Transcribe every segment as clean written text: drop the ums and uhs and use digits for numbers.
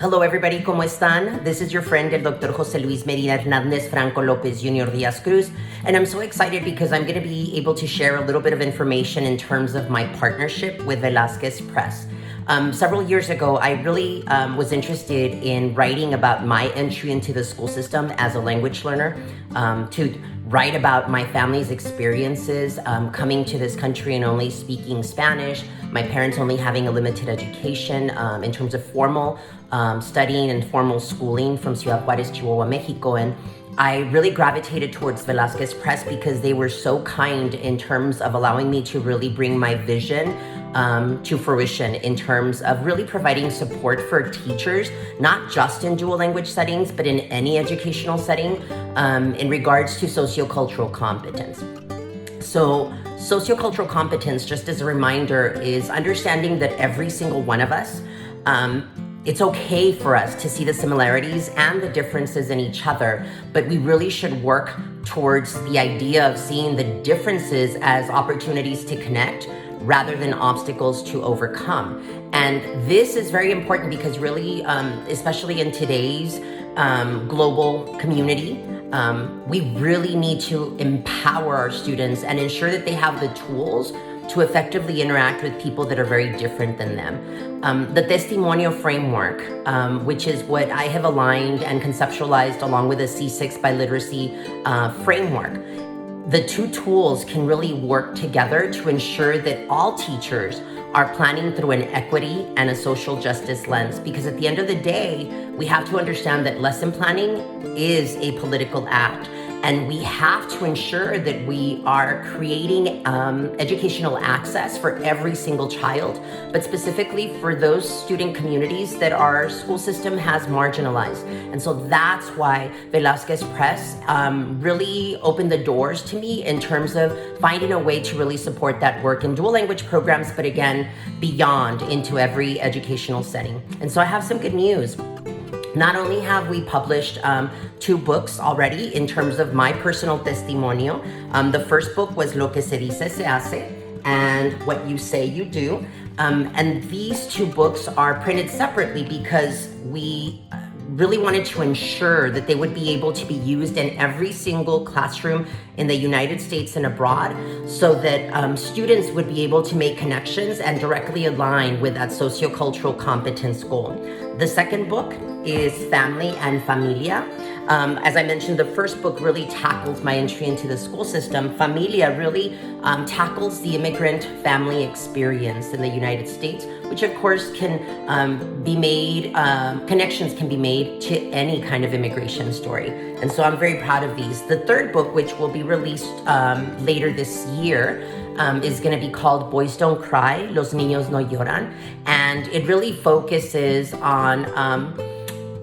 Hello everybody, ¿cómo están? This is your friend, el Dr. José Luis Medina Hernández Franco Lopez Jr. Diaz Cruz, and I'm so excited because I'm going to be able to share a little bit of information in terms of my partnership with Velázquez Press. Several years ago, I really was interested in writing about my entry into the school system as a language learner, to write about my family's experiences coming to this country and only speaking Spanish, my parents only having a limited education in terms of formal studying and formal schooling from Ciudad Juárez, Chihuahua, Mexico. And I really gravitated towards Velázquez Press because they were so kind in terms of allowing me to really bring my vision to fruition in terms of really providing support for teachers, not just in dual language settings, but in any educational setting in regards to sociocultural competence. So sociocultural competence, just as a reminder, is understanding that every single one of us, it's okay for us to see the similarities and the differences in each other, but we really should work towards the idea of seeing the differences as opportunities to connect rather than obstacles to overcome. And this is very important because really, especially in today's global community, we really need to empower our students and ensure that they have the tools to effectively interact with people that are very different than them. The testimonio framework, which is what I have aligned and conceptualized along with the C6 biliteracy framework, the two tools can really work together to ensure that all teachers are planning through an equity and a social justice lens. Because at the end of the day, we have to understand that lesson planning is a political act. And we have to ensure that we are creating educational access for every single child, but specifically for those student communities that our school system has marginalized. And so that's why Velázquez Press really opened the doors to me in terms of finding a way to really support that work in dual language programs, but again, beyond into every educational setting. And so I have some good news. Not only have we published 2 books already in terms of my personal testimonio. The first book was Lo que se dice se hace, and What You Say You Do. And these 2 books are printed separately because we really wanted to ensure that they would be able to be used in every single classroom in the United States and abroad, so that students would be able to make connections and directly align with that sociocultural competence goal. The second book is Family and Familia. As I mentioned, the first book really tackles my entry into the school system. Familia really tackles the immigrant family experience in the United States, which of course can be made, connections can be made to any kind of immigration story. And so I'm very proud of these. The third book, which will be released later this year, is going to be called Boys Don't Cry, Los Niños No Lloran. And it really focuses on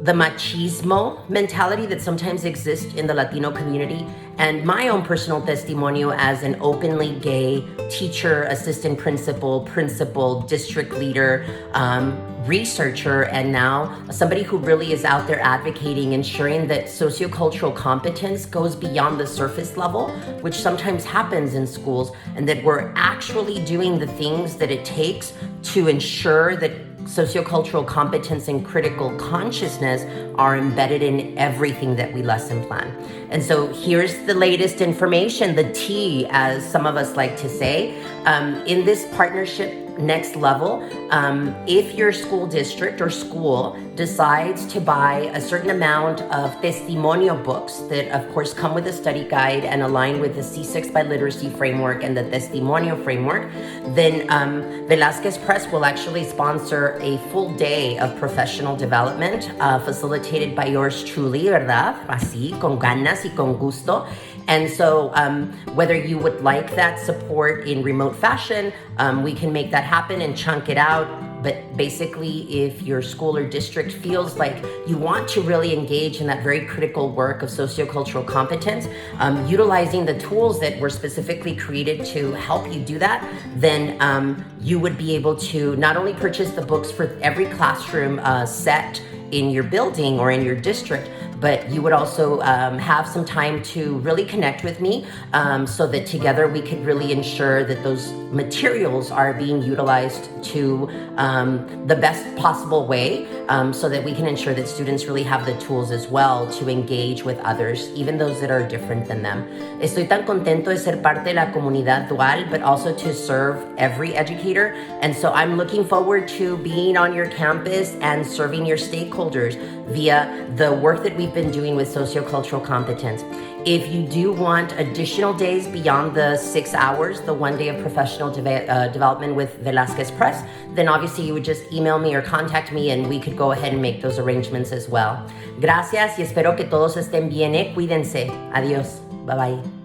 the machismo mentality that sometimes exists in the Latino community, and my own personal testimonio as an openly gay teacher, assistant principal, district leader, researcher, and now somebody who really is out there advocating, ensuring that sociocultural competence goes beyond the surface level, which sometimes happens in schools, and that we're actually doing the things that it takes to ensure that sociocultural competence and critical consciousness are embedded in everything that we lesson plan. And so here's the latest information, the T, as some of us like to say. In this partnership next level, if your school district or school decides to buy a certain amount of testimonio books that of course come with a study guide and align with the C6 biliteracy framework and the testimonio framework, then Velázquez Press will actually sponsor a full day of professional development facilitated by yours truly, ¿verdad? Así, con ganas y con gusto. And so whether you would like that support in remote fashion, we can make that happen and chunk it out. But basically, if your school or district feels like you want to really engage in that very critical work of sociocultural competence, utilizing the tools that were specifically created to help you do that, then you would be able to not only purchase the books for every classroom set in your building or in your district, but you would also have some time to really connect with me so that together we could really ensure that those materials are being utilized to the best possible way so that we can ensure that students really have the tools as well to engage with others, even those that are different than them. Estoy tan contento de ser parte de la comunidad dual, but also to serve every educator. And so I'm looking forward to being on your campus and serving your stakeholders via the work that we've been doing with sociocultural competence. If you do want additional days beyond the 6 hours, the 1 day of professional development with Velasquez Press, then obviously you would just email me or contact me and we could go ahead and make those arrangements as well. Gracias y espero que todos estén bien. Cuídense. Adiós. Bye bye.